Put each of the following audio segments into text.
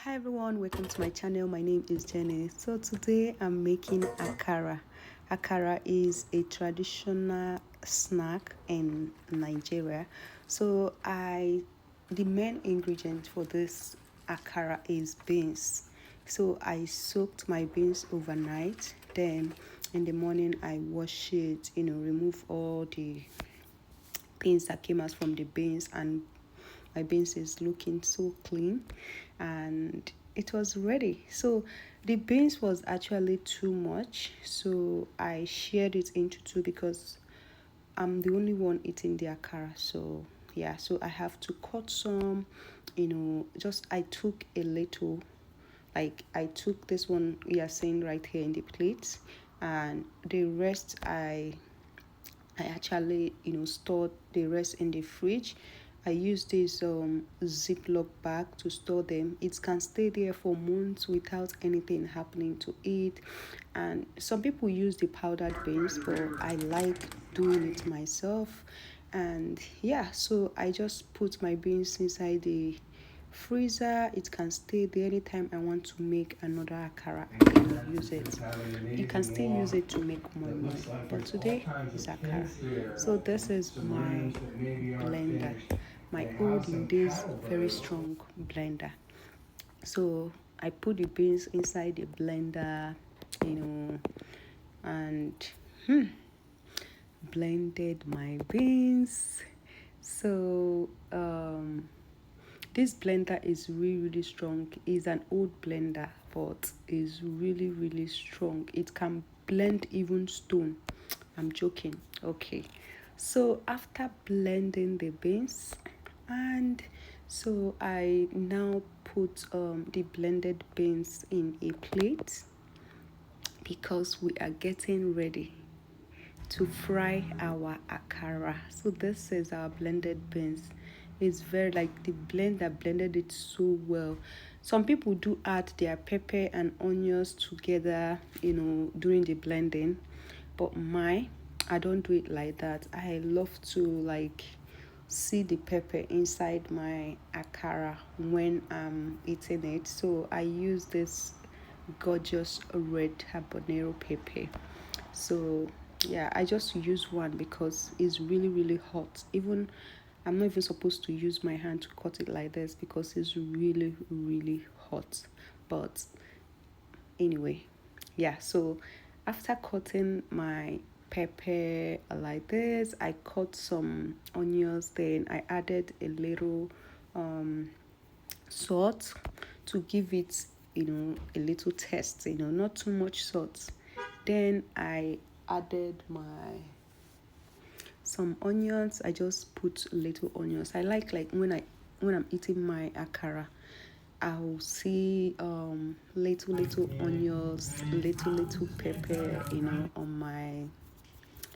Hi everyone, welcome to my channel. My name is Jenny. So today I'm making akara. Akara is a traditional snack in Nigeria. The main ingredient for this akara is beans. So I soaked my beans overnight. Then in the morning I wash it, remove all the things that came out from the beans, and my beans is looking so clean and it was ready. So the beans was actually too much, so I shared it into two because I'm the only one eating the akara. So yeah, so I have to cut some, just I took a little, like I took this one you are seeing right here in the plate, and the rest I actually, stored the rest in the fridge. I use this Ziploc bag to store them. It can stay there for months without anything happening to it. And some people use the powdered beans, but I like doing it myself. And yeah, so I just put my beans inside the freezer. It can stay there anytime I want to make another akara. I can use it. You can still use it to make more money, but today is akara. So this is my blender, my olden days very strong blender. So I put the beans inside the blender, you know and blended my beans. So this blender is really strong. It's an old blender, but is really strong. It can blend even stone. I'm joking. Okay. So after blending the beans, and so I now put the blended beans in a plate because we are getting ready to fry our akara. So this is our blended beans. It's very like the blender blended it so well. Some people do add their pepper and onions together, during the blending. But I don't do it like that. I love to see the pepper inside my akara when I'm eating it. So I use this gorgeous red habanero pepper. So yeah, I just use one because it's really hot. Even I'm not even supposed to use my hand to cut it like this because it's really hot. But anyway, yeah, so after cutting my pepper like this, I cut some onions, then I added a little salt to give it, a little taste, not too much salt. Then I added my some onions. I just put little onions. I like when I'm eating my akara, I'll see little onions, little pepper, on my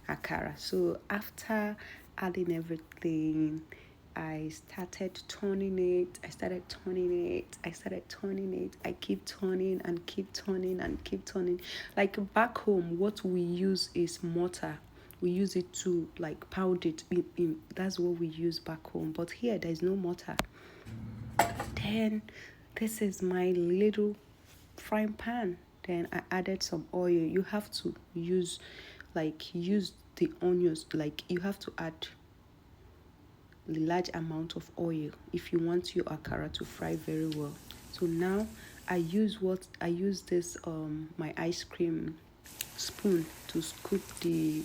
akara. So after adding everything, I started turning it. I keep turning and keep turning and keep turning. Like back home, what we use is mortar. We use it to pound it in. That's what we use back home. But here, there is no mortar. Then this is my little frying pan. Then I added some oil. You have to use the onions. You have to add a large amount of oil if you want your akara to fry very well. So now I use this my ice cream spoon to scoop the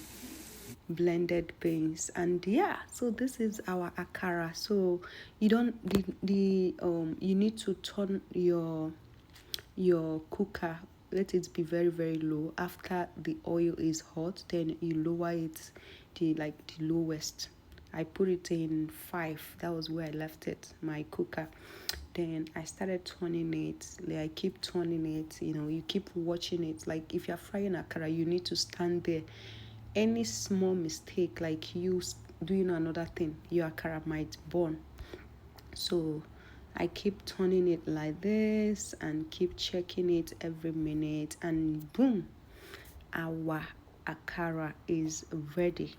blended beans. And yeah, so this is our akara. So you don't you need to turn your cooker, let it be very low. After the oil is hot, then you lower it the lowest. I put it in 5. That was where I left it, my cooker. Then I started turning it. I keep turning it. You keep watching it. Like if you're frying akara, you need to stand there. Any small mistake, like you doing another thing, your akara might burn. So I keep turning it like this and keep checking it every minute, and boom, our akara is ready.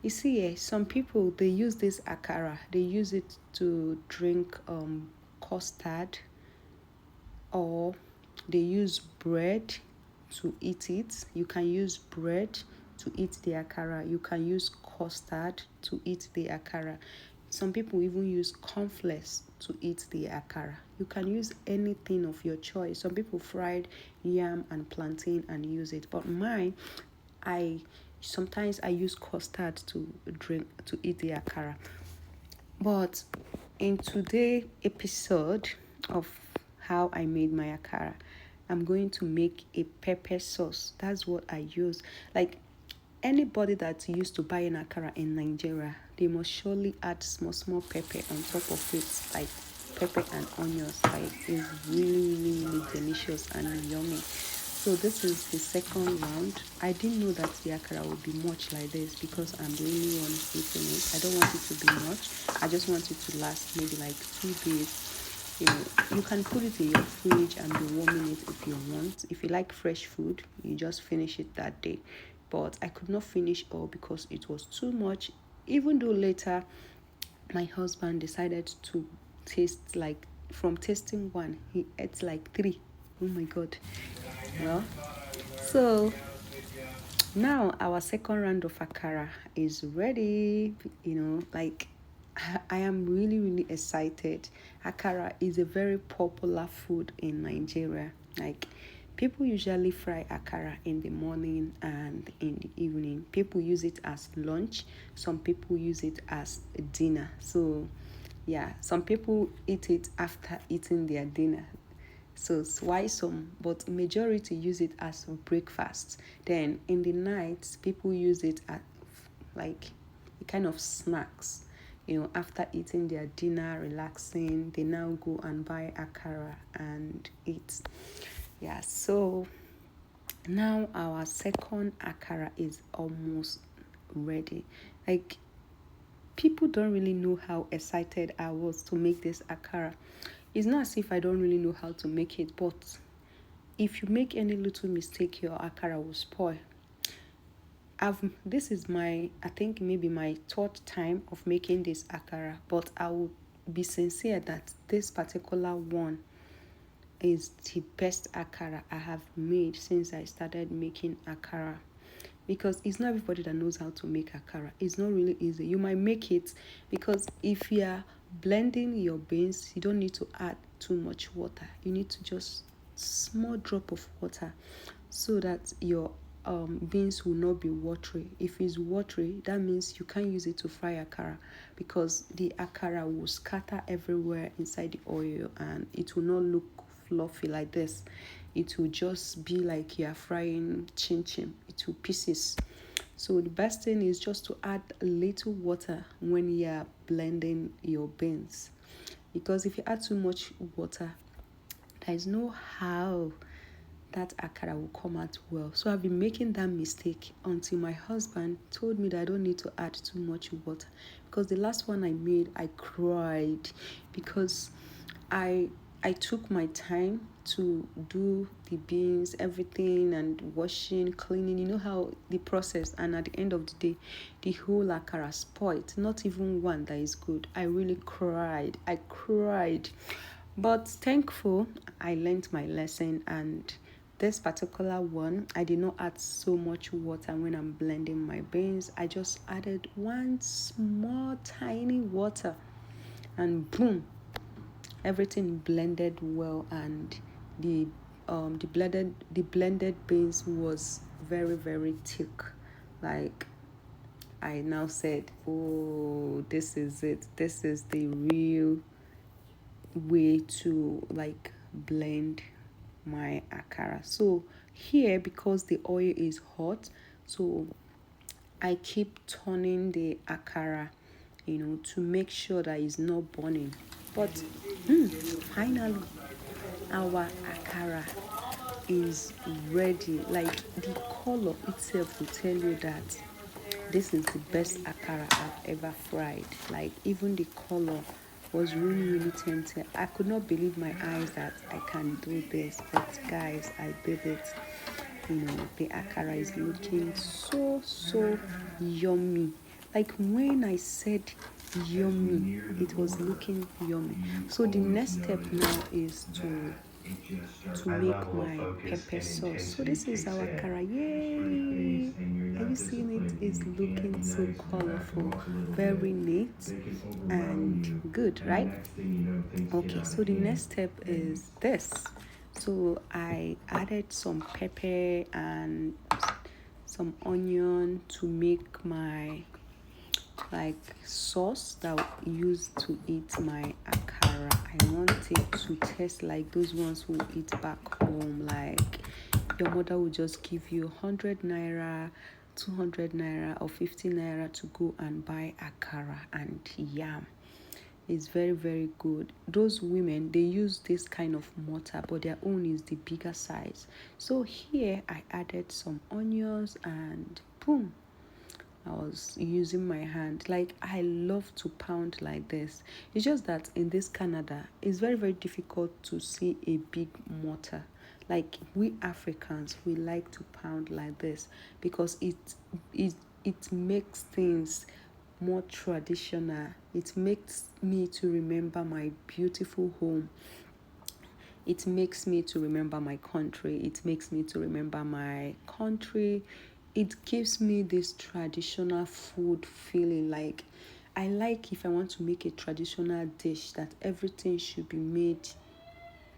You see, some people, they use this akara, they use it to drink custard. or they use bread to eat it. You can use bread to eat the akara. You can use custard to eat the akara. Some people even use cornflakes to eat the akara. You can use anything of your choice. Some people fried yam and plantain and use it, but mine, I sometimes I use custard to eat the akara. But in today's episode of how I made my akara, I'm going to make a pepper sauce. That's what I use. Like anybody that's used to buying akara in Nigeria, they must surely add small pepper on top of it, like pepper and onions. Like it's really delicious and yummy. So this is the second round. I didn't know that the akara would be much like this because I'm the only one eating it. I don't want it to be much. I just want it to last maybe like 2 days. You can put it in your fridge and be warming it if you want. If you like fresh food, you just finish it that day. But I could not finish all because it was too much. Even though later my husband decided to taste, like from tasting one, he ate like 3. Oh my god. Well, so now our second round of akara is ready. Like I am really excited. Akara is a very popular food in Nigeria. Like people usually fry akara in the morning and in the evening. People use it as lunch. Some people use it as dinner. So yeah, some people eat it after eating their dinner. So it's why some, but majority use it as breakfast. Then in the night, people use it as like a kind of snacks. After eating their dinner, relaxing, they now go and buy akara and eat. Yeah, so now our second akara is almost ready. Like people don't really know how excited I was to make this akara. It's not as if I don't really know how to make it, but if you make any little mistake, your akara will spoil. This is I think maybe my third time of making this akara, but I will be sincere that this particular one is the best akara I have made since I started making akara. Because it's not everybody that knows how to make akara. It's not really easy. You might make it because if you are blending your beans, you don't need to add too much water. You need to just small drop of water so that your beans will not be watery. If it's watery, that means you can't use it to fry akara because the akara will scatter everywhere inside the oil and it will not look fluffy like this. It will just be like you are frying chin chin. It will pieces. So the best thing is just to add a little water when you are blending your beans, because if you add too much water, there is no how that akara will come out well. So I've been making that mistake until my husband told me that I don't need to add too much water, because the last one I made, I cried because I took my time to do the beans, everything, and washing, cleaning. You know how the process, and at the end of the day, the whole akara spoiled. Not even one that is good. I really cried. I cried. But thankful, I learned my lesson, and this particular one, I did not add so much water when I'm blending my beans. I just added one small tiny water, and boom, everything blended well, and the blended beans was very thick. Like I now said, oh, this is it. This is the real way to like blend my akara. So here, because the oil is hot, so I keep turning the akara, to make sure that it's not burning. But finally, our akara is ready. Like the color itself will tell you that this is the best akara I've ever fried. Like even the color was really tempting. I could not believe my eyes that I can do this. But guys, I did it. The akara is looking so yummy. Like when I said yummy, it was looking yummy. So the next step now is to to make my pepper sauce. So this is our akara. Yay! Are you seeing it? It's looking so colorful, very neat and good, right? Okay, so the next step is this. So I added some pepper and some onion to make my sauce that I use to eat my akara. I want it to taste like those ones who eat back home. Like your mother will just give you 100 naira, 200 naira, or 50 naira to go and buy akara and yam. It's very, very good. Those women, they use this kind of mortar, but their own is the bigger size. So here I added some onions and boom, I was using my hand. Like, I love to pound like this. It's just that in this Canada, it's very, very difficult to see a big mortar. Like, we Africans, we like to pound like this because it makes things more traditional. It makes me to remember my beautiful home. It makes me to remember my country. It makes me to remember my country. It gives me this traditional food feeling. Like, I like if I want to make a traditional dish that everything should be made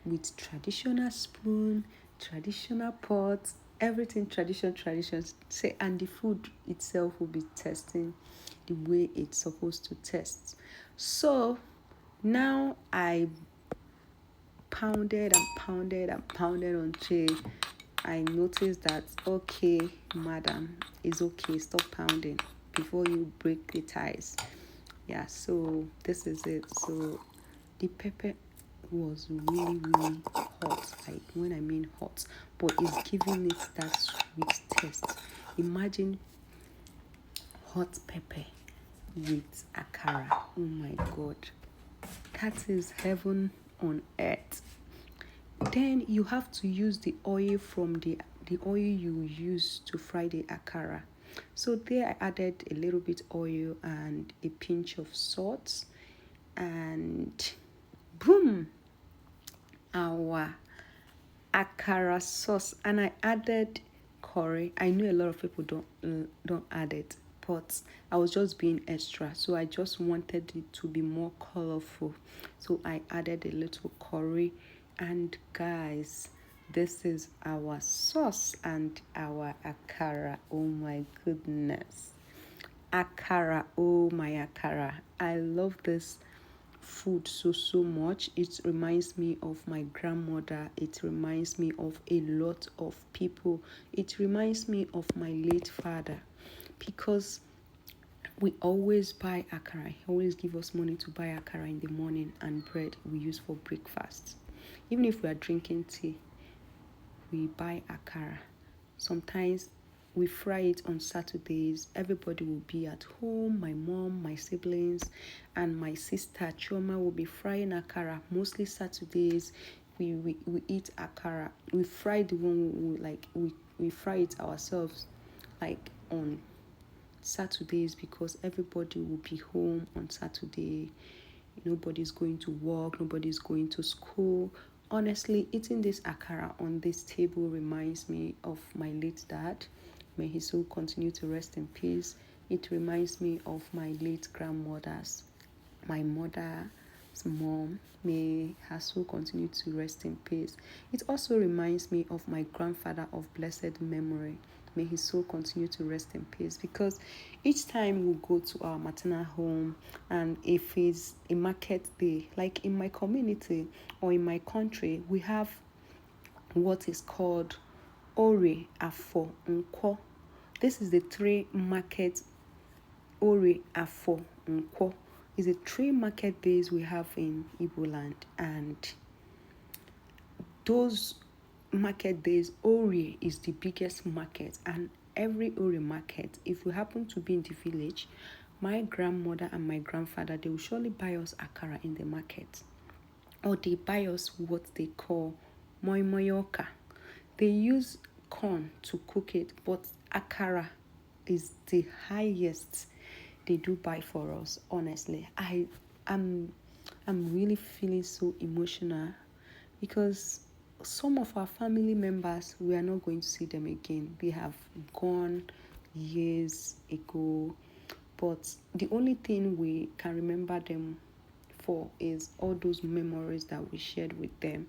with traditional spoon, traditional pots, everything tradition. Say, and the food itself will be tasting the way it's supposed to taste. So now I pounded until I noticed that, okay, madam, it's okay, stop pounding before you break the ties. Yeah, so this is it. So the pepper was really, really hot. Like, when I mean hot, but it's giving it that sweet taste. Imagine hot pepper with akara. Oh my god, that is heaven on earth. Then you have to use the oil from the oil you use to fry the akara. So there I added a little bit oil and a pinch of salt, and boom, our akara sauce. And I added curry. I know a lot of people don't add it, but I was just being extra, so I just wanted it to be more colorful. So I added a little curry, and guys, this is our sauce and our akara. Oh my goodness, akara! Oh my akara! I love this food so much. It reminds me of my grandmother. It reminds me of a lot of people. It reminds me of my late father, because we always buy akara. He always give us money to buy akara in the morning, and bread we use for breakfast. Even if we are drinking tea, we buy akara. Sometimes we fry it on Saturdays. Everybody will be at home. My mom, my siblings, and my sister Choma will be frying akara. Mostly Saturdays, we eat akara. We fry the one we fry it ourselves, like on Saturdays, because everybody will be home on Saturday. Nobody's going to work. Nobody's going to school. Honestly, eating this akara on this table reminds me of my late dad. May his soul continue to rest in peace. It reminds me of my late grandmothers, my mother's mom. May her soul continue to rest in peace. It also reminds me of my grandfather of blessed memory. May his soul continue to rest in peace, because each time we go to our maternal home, and if it's a market day, like in my community or in my country, we have what is called Ore Afo Nkwo. This is the 3 market. Ore Afo Nkwo is the 3 market days we have in Igbo land, and those market days, Ore is the biggest market. And every Ore market, if we happen to be in the village, my grandmother and my grandfather, they will surely buy us akara in the market, or they buy us what they call moi moyoka. They use corn to cook it, but akara is the highest they do buy for us. Honestly, I'm really feeling so emotional, because some of our family members, we are not going to see them again. They have gone years ago, but the only thing we can remember them for is all those memories that we shared with them.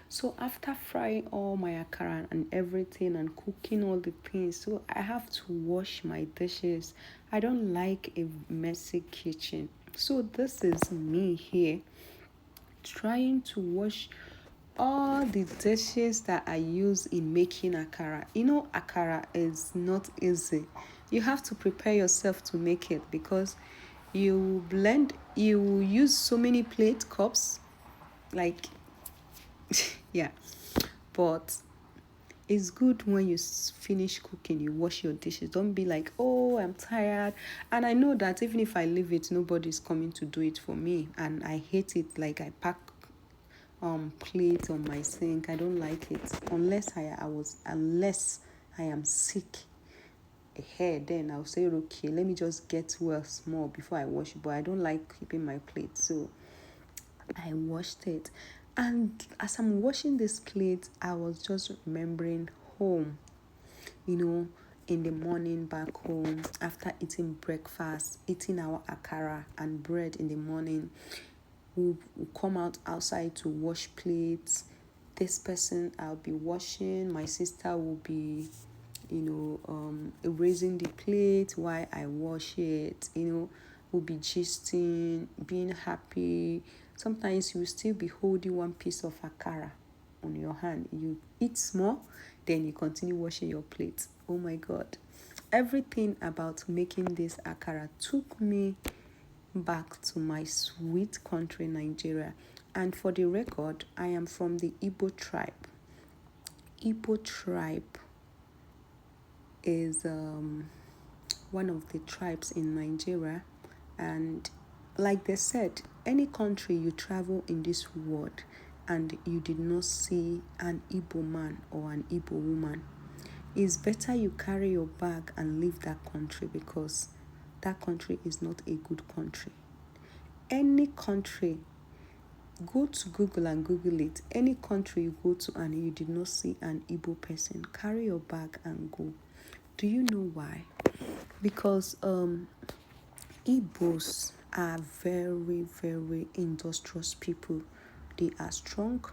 So after frying all my akara and everything and cooking all the things, so I have to wash my dishes. I don't like a messy kitchen. So this is me here trying to wash all the dishes that I use in making akara. You know, akara is not easy. You have to prepare yourself to make it because you use so many plate cups, like, yeah. But it's good when you finish cooking, you wash your dishes. Don't be like, oh, I'm tired. And I know that even if I leave it, nobody's coming to do it for me. And I hate it. Like, I pack plate on my sink. I don't like it unless I am sick here, then I'll say, okay, let me just get well small before I wash it. But I don't like keeping my plate, so I washed it. And as I'm washing this plate, I was just remembering home, you know, in the morning back home, after eating breakfast, eating our akara and bread in the morning. We'll come out outside to wash plates. This person I'll be washing. My sister will be, erasing the plate while I wash it. We'll be gisting, being happy. Sometimes you will still be holding one piece of akara on your hand. You eat small, then you continue washing your plate. Oh my God. Everything about making this akara took me back to my sweet country, Nigeria. And for the record, I am from the Igbo tribe. Igbo tribe is one of the tribes in Nigeria. And like they said, any country you travel in this world and you did not see an Igbo man or an Igbo woman, it's better you carry your bag and leave that country, because that country is not a good country. Any country, go to Google and Google it. Any country you go to and you did not see an Igbo person, carry your bag and go. Do you know why? Because Igbos are very, very industrious people. They are strong.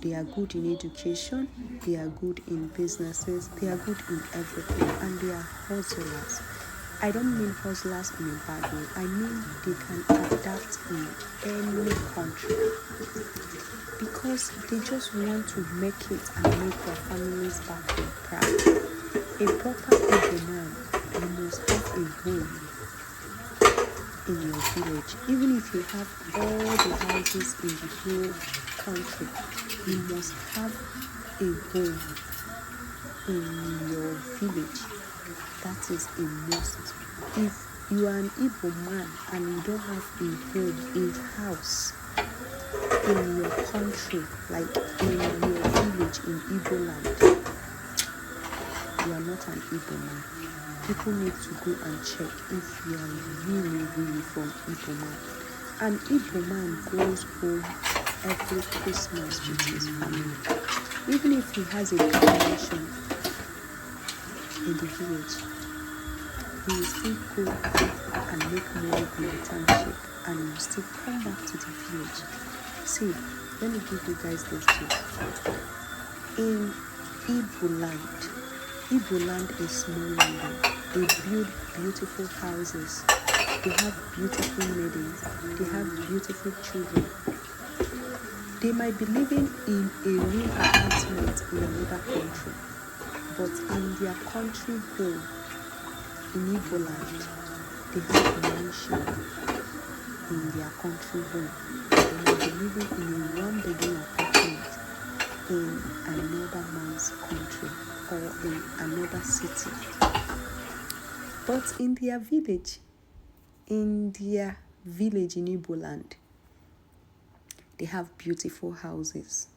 They are good in education. They are good in businesses. They are good in everything. And they are hustlers. I don't mean hustlers in a bad way. I mean they can adapt in any country because they just want to make it and make their families back home proud. A proper Igbo man, you must have a home in your village. Even if you have all the houses in the whole country, you must have a home in your village. That is a must. If you are an Igbo man and you don't have a home, a house in your country, like in your village in Igbo land, you are not an Igbo man. People need to go and check if you are really, really from Igbo man. An Igbo man goes home every Christmas with his family. Even if he has a big mansion in the village, he will still go and make money in the township and he will still come back to the village. See, let me give you guys this tip. In Igbo land is small land. They build beautiful houses. They have beautiful maidens. They have beautiful children. They might be living in a real apartment in another country, but in their country home, in Igbo land, they have a mansion in their country home. They might be living in a one-bedroom apartment in another man's country or in another city. But in their village in Igbo land, they have beautiful houses.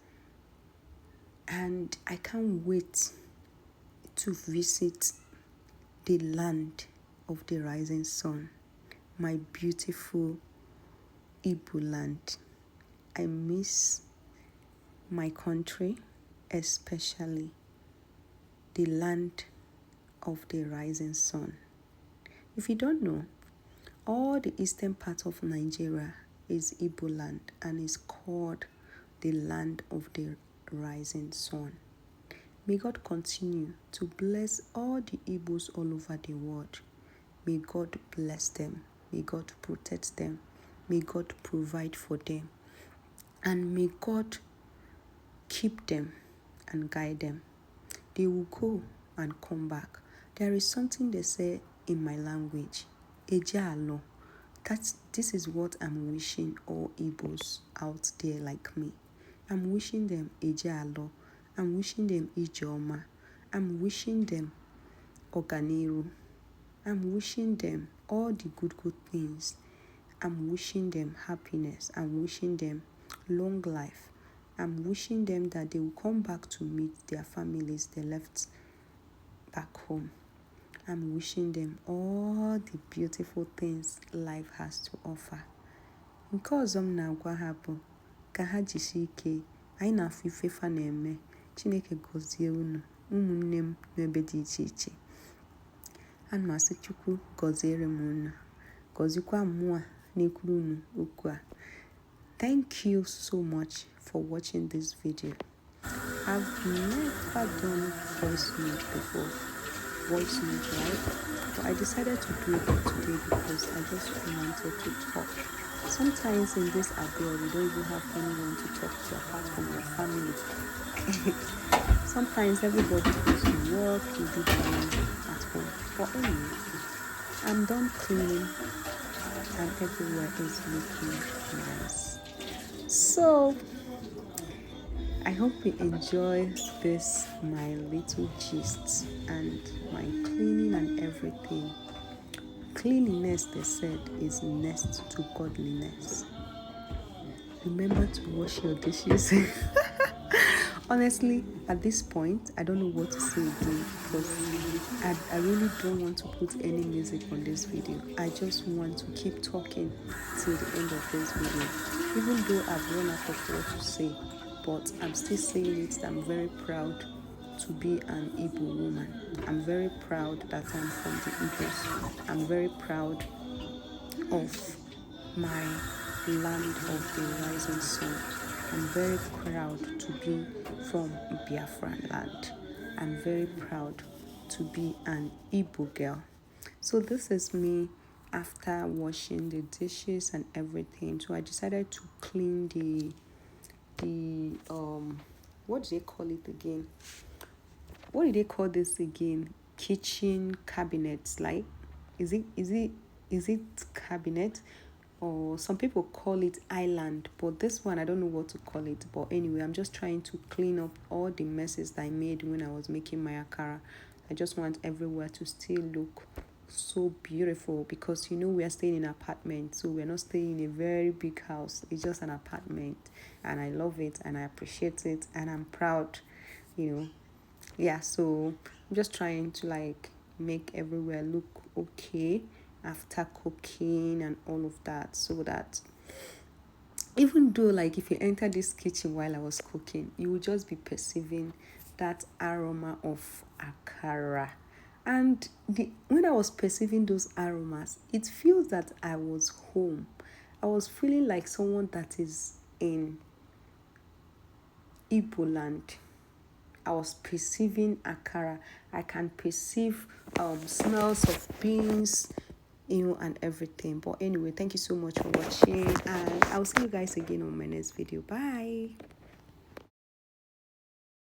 And I can't wait to visit the land of the rising sun, my beautiful Igbo land. I miss my country. especially the land of the rising sun. If you don't know, all the eastern part of Nigeria is Igbo land and is called the land of the rising sun. May God continue to bless all the Igbos all over the world. May God bless them. May God protect them. May God provide for them. And may God keep them and guide them. They will go and come back. There is something they say in my language, Eja Alo. This is what I'm wishing all Igbos out there like me. I'm wishing them Eja Alo. I'm wishing them Ijeoma. I'm wishing them Oganiru. I'm wishing them all the good things. I'm wishing them happiness. I'm wishing them long life. I'm wishing them that they will come back to meet their families they left back home. I'm wishing them all the beautiful things life has to offer. Nke ọzọ m na-agwa ha bụ ka ha jisie ike. Anyị na-afụ ife fa na-eme. Chineke gọzie unu, ụmụnne m n'ebe dị iche iche. Ana m asị Chukwu gọziere m unu. Gọzikwa mmụọ na-ekwuru unu okwu a. Thank you so much for watching this video. I've never done voice note before. Voice note, right? But I decided to do it today because I just wanted to talk. Sometimes in this abroad, you don't even have anyone to talk to apart from your family. Sometimes everybody goes to work, you do the one at home. But anyway, I'm done cleaning and everywhere is looking nice. So, I hope you enjoy this, my little gist and my cleaning and everything. Cleanliness, they said, is next to godliness. Remember to wash your dishes. Honestly, at this point, I don't know what to say again because I really don't want to put any music on this video. I just want to keep talking till the end of this video. Even though I've run out of what to say, but I'm still saying it. I'm very proud to be an Igbo woman. I'm very proud that I'm from the Igbos. I'm very proud of my land of the rising sun. I'm very proud to be from Biafran land. I'm very proud to be an Igbo girl. So this is me after washing the dishes and everything. So I decided to clean the what do they call it again? What do they call this again? Kitchen cabinets, like is it cabinet? Or some people call it island, but this one I don't know what to call it. But anyway, I'm just trying to clean up all the messes that I made when I was making my akara. I just want everywhere to still look so beautiful because we are staying in an apartment, so we're not staying in a very big house. It's just an apartment, and I love it and I appreciate it and I'm proud. Yeah, so I'm just trying to make everywhere look okay after cooking and all of that, so that even though if you enter this kitchen while I was cooking, you will just be perceiving that aroma of akara. And when I was perceiving those aromas, it feels that I was home. I was feeling like someone that is in Igbo land. I was perceiving akara. I can perceive smells of beans, and everything. But anyway, thank you so much for watching, and I'll see you guys again on my next video. Bye.